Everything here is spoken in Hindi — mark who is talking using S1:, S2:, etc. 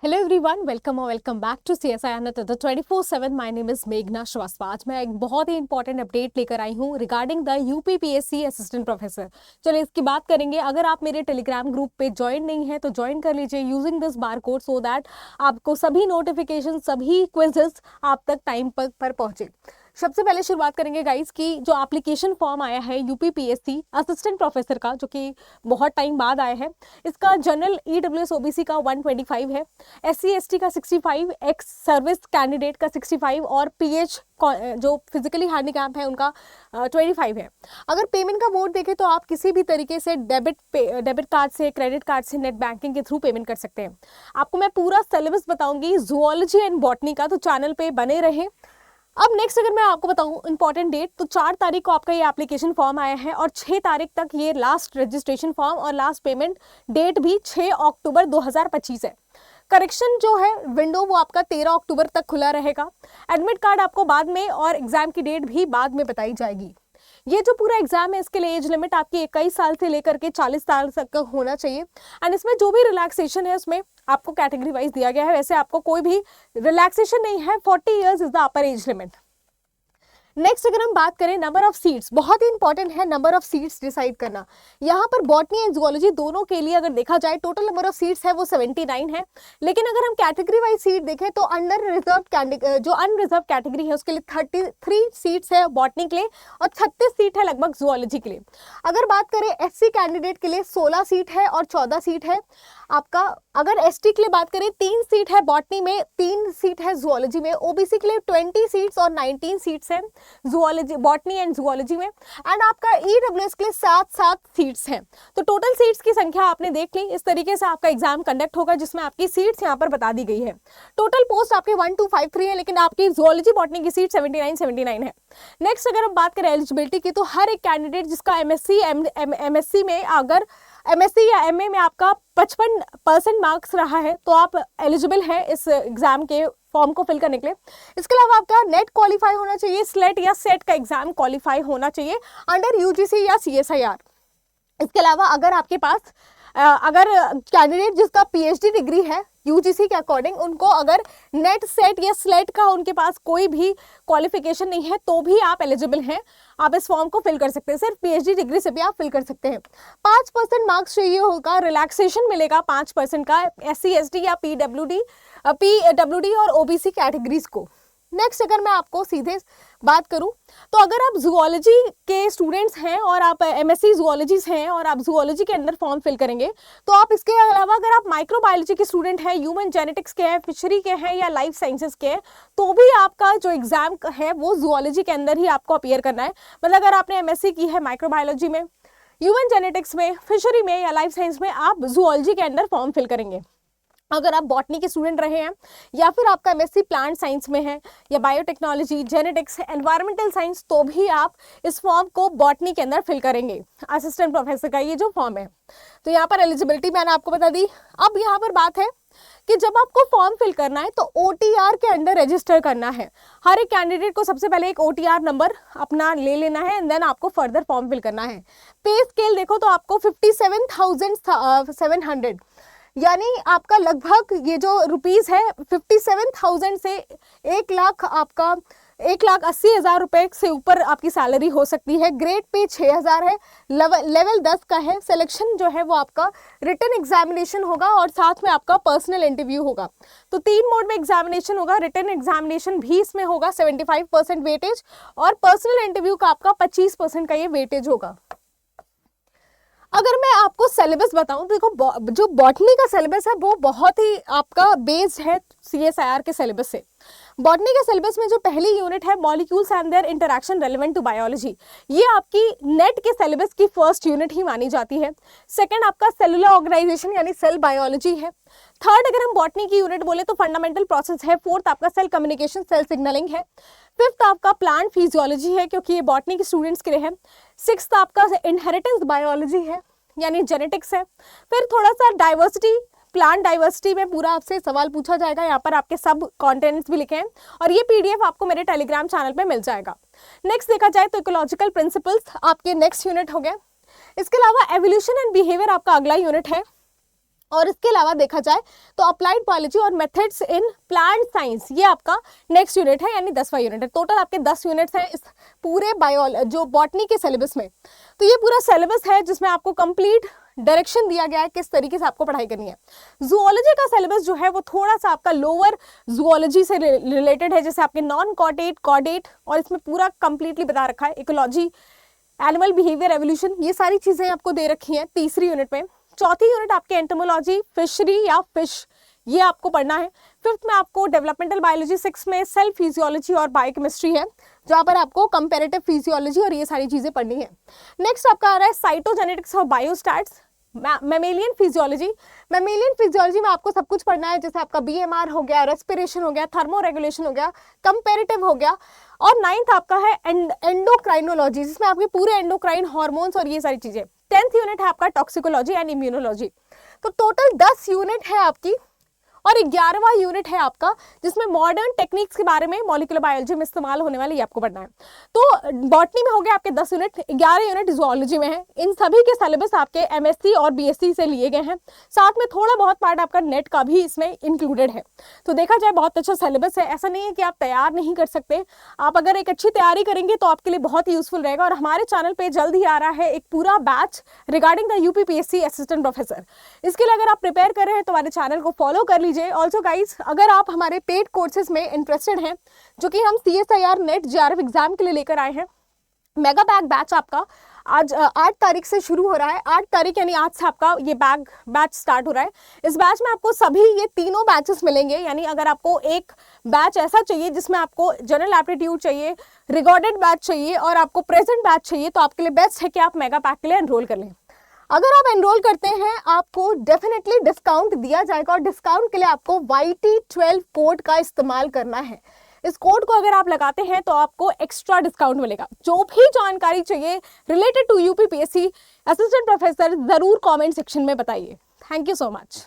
S1: हेलो एवरीवन, वेलकम और welcome back to CSI Anand 24/7। My name is मेघना श्रीवास्तव। आज मैं एक बहुत ही इंपॉर्टेंट अपडेट लेकर आई हूँ regarding the UPPSC assistant professor. चलिए इसकी बात करेंगे। अगर आप मेरे टेलीग्राम ग्रुप पे ज्वाइन नहीं है तो ज्वाइन कर लीजिए using this bar code so that आपको सभी नोटिफिकेशन, सभी क्विजेस आप तक टाइम पर पहुंचे। सबसे पहले शुरुआत करेंगे गाइस की जो एप्लीकेशन फॉर्म आया है UPPSC असिस्टेंट प्रोफेसर का, जो कि बहुत टाइम बाद आया है। इसका जनरल EWS OBC का 125 है, SC ST का 65, एक्स सर्विस कैंडिडेट का 65 और PH जो फिजिकली हैंडीकैप है उनका 25 है। अगर पेमेंट का मोड देखें तो आप किसी भी तरीके से डेबिट कार्ड से, क्रेडिट कार्ड से, नेट बैंकिंग के थ्रू पेमेंट कर सकते हैं। आपको मैं पूरा सिलेबस बताऊंगी जूलॉजी एंड बॉटनी का, तो चैनल पे बने रहे। अब नेक्स्ट अगर मैं आपको बताऊं इंपॉर्टेंट डेट, तो 4 तारीख को आपका ये एप्लीकेशन फॉर्म आया है और 6 तारीख तक ये लास्ट रजिस्ट्रेशन फॉर्म और लास्ट पेमेंट डेट भी 6 अक्टूबर 2025 है। करेक्शन जो है विंडो वो आपका 13 अक्टूबर तक खुला रहेगा। एडमिट कार्ड आपको बाद में और एग्जाम की डेट भी बाद में बताई जाएगी। ये जो पूरा एग्जाम है इसके लिए एज लिमिट आपकी 21 साल से लेकर के 40 साल तक का होना चाहिए। एंड इसमें जो भी रिलैक्सेशन है उसमें आपको कैटेगरी वाइज दिया गया है। वैसे आपको कोई भी रिलैक्सेशन नहीं है। 40 years is the upper age limit. Next अगर हम बात करें नंबर ऑफ सीट्स, बहुत ही इंपॉर्टेंट है नंबर ऑफ सीट्स डिसाइड करना। यहाँ पर बॉटनी एंड जूलॉजी दोनों के लिए अगर देखा जाए टोटल नंबर ऑफ सीट्स है वो 79 है। लेकिन अगर हम कैटेगरी वाइज सीट देखें तो अंडर रिजर्व जो अनरिजर्व कैटेगरी है उसके लिए 33 सीट्स है बॉटनी के लिए और 36 सीट है लगभग जूलॉजी के लिए। अगर बात करें SC कैंडिडेट के लिए 16 सीट है और 14 सीट है आपका। अगर ST के लिए बात करें 3 सीट है बॉटनी में, 3 सीट है जूलॉजी में। OBC के लिए 20 सीट्स और 19 सीट्स है जूलॉजी, बॉटनी एंड जूलॉजी में। एंड आपका EWS के लिए 7 सीट्स हैं। तो टोटल सीट्स की संख्या आपने देख ली। इस तरीके से आपका एग्जाम कंडक्ट होगा जिसमें आपकी सीट्स यहाँ पर बता दी गई है। टोटल पोस्ट आपके 1253 है, लेकिन आपकी जूलॉजी बॉटनी की सीट 79 है। नेक्स्ट अगर हम बात करें एलिजिबिलिटी की, तो हर एक कैंडिडेट जिसका MSc में अगर MSc या MA में आपका 55% मार्क्स रहा है तो आप एलिजिबल है इस एग्जाम के फॉर्म को फिल करने के लिए। इसके अलावा आपका नेट क्वालिफाई होना चाहिए, स्लेट या सेट का एग्जाम क्वालिफाई होना चाहिए अंडर UGC या CSIR। इसके अलावा अगर आपके पास अगर कैंडिडेट जिसका PhD डिग्री है UGC के अकॉर्डिंग, उनको अगर नेट, सेट या स्लेट का उनके पास कोई भी क्वालिफिकेशन नहीं है तो भी आप एलिजिबल हैं। आप इस फॉर्म को फिल कर सकते हैं। सिर्फ PhD डिग्री से भी आप फिल कर सकते हैं। 5% मार्क्स चाहिए होगा, रिलैक्सेशन मिलेगा 5% का SC ST या PWD और OBC कैटेगरीज को। नेक्स्ट अगर मैं आपको सीधे बात करूं तो अगर आप जूलॉजी के स्टूडेंट्स हैं और आप MSc जूलॉजीज हैं और आप जूलॉजी के अंदर फॉर्म फिल करेंगे तो आप इसके अलावा अगर आप माइक्रोबायोलॉजी के स्टूडेंट हैं, ह्यूमन जेनेटिक्स के हैं, फिशरी के हैं या लाइफ साइंसेस के हैं, तो भी आपका जो एग्जाम है वो जूलॉजी के अंदर ही आपको अपीयर करना है। मतलब अगर आपने MSc की है माइक्रोबायोलॉजी में, ह्यूमन जेनेटिक्स में, फिशरी में या लाइफ साइंस में, आप जूलॉजी के अंदर फॉर्म फिल करेंगे। अगर आप बॉटनी के स्टूडेंट रहे हैं या फिर आपका MSc प्लांट साइंस में है या बायोटेक्नोलॉजी, जेनेटिक्स, एनवायरमेंटल साइंस, तो भी आप इस फॉर्म को बॉटनी के अंदर फिल करेंगे। असिस्टेंट प्रोफेसर का ये जो फॉर्म है, तो यहाँ पर एलिजिबिलिटी मैंने आपको बता दी। अब यहाँ पर बात है कि जब आपको फॉर्म फिल करना है तो OTR के अंडर रजिस्टर करना है। हर एक कैंडिडेट को सबसे पहले एक OTR नंबर अपना ले लेना है एंड देन आपको फर्दर फॉर्म फिल करना है। पे स्केल देखो तो आपको 57,700 यानी आपका लगभग ये जो रुपीस है 57,000 से 1 लाख, आपका 1,80,000 रुपए से ऊपर आपकी सैलरी हो सकती है। ग्रेड पे 6,000 है, लेवल 10 का है। सिलेक्शन जो है वो आपका रिटन एग्जामिनेशन होगा और साथ में आपका पर्सनल इंटरव्यू होगा। तो 3 मोड में एग्जामिनेशन होगा। रिटन एग्जामिनेशन भी इसमें होगा 75% वेटेज और पर्सनल इंटरव्यू का आपका 25% का ये वेटेज होगा। अगर मैं आपको सिलेबस बताऊं तो देखो जो बॉटनी का सिलेबस है वो बहुत ही आपका बेस्ड है CSIR के सिलेबस से। बॉटनी के सिलेबस में जो पहली यूनिट है molecules and their interaction relevant to biology, ये आपकी नेट के सिलेबस की फर्स्ट यूनिट ही मानी जाती है। सेकंड आपका सेलुलर ऑर्गेनाइजेशन यानी सेल बायोलॉजी है। थर्ड अगर हम बॉटनी की यूनिट बोले तो फंडामेंटल प्रोसेस है। फोर्थ आपका सेल कम्युनिकेशन, सेल सिग्नलिंग है। फिफ्थ आपका प्लांट फिजियोलॉजी है क्योंकि ये बॉटनी के स्टूडेंट्स के लिए है। सिक्स्थ आपका इनहेरिटेंस बायोलॉजी है यानी जेनेटिक्स है। फिर थोड़ा सा डाइवर्सिटी, प्लांट डाइवर्सिटी में पूरा आपसे सवाल पूछा जाएगा। यहाँ पर आपके सब कंटेंट्स भी लिखे हैं और ये PDF आपको मेरे टेलीग्राम चैनल पे मिल जाएगा। नेक्स्ट देखा जाए तो इकोलॉजिकल प्रिंसिपल्स आपके नेक्स्ट यूनिट हो गए। इसके अलावा एवोल्यूशन एंड बिहेवियर आपका अगला यूनिट है। और इसके अलावा देखा जाए तो अप्लाइड बायोलॉजी और मेथड्स इन प्लांट साइंस, ये आपका नेक्स्ट यूनिट है, यानी 10वां यूनिट है। टोटल आपके 10 यूनिट्स हैं इस पूरे जो बॉटनी के सिलेबस में। तो ये पूरा सिलेबस है जिसमें आपको कंप्लीट डायरेक्शन दिया गया है किस तरीके से आपको पढ़ाई करनी है। जूलॉजी का सिलेबस जो है वो थोड़ा सा आपका लोअर जूलॉजी से रिलेटेड है, जैसे आपके नॉन कॉर्डेट, कॉर्डेट, और इसमें पूरा कंप्लीटली बता रखा है। इकोलॉजी, एनिमल बिहेवियर, एवोल्यूशन, ये सारी चीजें आपको दे रखी हैं तीसरी यूनिट में। चौथी यूनिट आपके एंटोमोलॉजी, फिशरी या फिश, ये आपको पढ़ना है। फिफ्थ में आपको डेवलपमेंटल बायोलॉजी, सिक्स में सेल फिजियोलॉजी और बायोकेमिस्ट्री है, जहाँ पर आपको कंपैरेटिव फिजियोलॉजी और ये सारी चीजें पढ़नी है। नेक्स्ट आपका आ रहा है साइटोजेनेटिक्स और biostats, mammalian physiology. Mammalian physiology में आपको सब कुछ पढ़ना है, जैसे आपका बीएमआर हो गया, रेस्पिरेशन हो गया, थर्मो रेगुलेशन हो गया, कंपैरेटिव हो गया। और नाइन्थ आपका है एंडोक्राइनोलॉजी, जिसमें आपके पूरे एंडोक्राइन हार्मोन्स और ये सारी चीजें। 10th यूनिट है आपका टॉक्सिकोलॉजी एंड इम्यूनोलॉजी। तो टोटल 10 यूनिट है आपकी, और 11वां यूनिट है आपका जिसमें मॉडर्न टेक्निक्स के बारे में मॉलिक्यूलर बायोलॉजी में इस्तेमाल होने वाले, ये आपको पढ़ना है। तो बॉटनी में हो गया आपके 10 यूनिट, 11 यूनिट जूलॉजी में है। इन सभी के सिलेबस आपके एमएससी और बीएससी से लिए गए हैं, साथ में थोड़ा बहुत पार्ट आपका नेट का भी इसमें इंक्लूडेड है। तो देखा जाए बहुत अच्छा सिलेबस है, ऐसा नहीं है कि आप तैयार नहीं कर सकते। आप अगर एक अच्छी तैयारी करेंगे तो आपके लिए बहुत ही यूजफुल रहेगा। और हमारे चैनल पर जल्द ही आ रहा है एक पूरा batch regarding the UPPSC assistant professor. इसके लिए अगर आप प्रिपेयर कर रहे हैं तो हमारे चैनल को फॉलो कर लीजिए। ऑल्सो गाइज, अगर आप हमारे पेड कोर्सेज में इंटरेस्टेड हैं, जो कि हम CSIR नेट JRF एग्जाम के लिए लेकर आए हैं, मेगा बैग बैच आपका आज 8 तारीख से शुरू हो रहा है। 8 तारीख यानी आज से आपका ये बैच स्टार्ट हो रहा है। इस बैच में आपको सभी ये तीनों बैचेस मिलेंगे, यानी अगर आपको एक बैच ऐसा चाहिए जिसमें आपको जनरल एप्टीट्यूड चाहिए, रिकॉर्डेड बैच चाहिए और आपको प्रेजेंट बैच चाहिए, तो आपके लिए बेस्ट है कि आप मेगा पैक के लिए एनरोल कर लें। अगर आप एनरोल करते हैं आपको डेफिनेटली डिस्काउंट दिया जाएगा, और डिस्काउंट के लिए आपको YT12 कोड का इस्तेमाल करना है। इस कोड को अगर आप लगाते हैं तो आपको एक्स्ट्रा डिस्काउंट मिलेगा। जो भी जानकारी चाहिए related to UPPSC assistant professor जरूर कमेंट सेक्शन में बताइए। Thank you so much.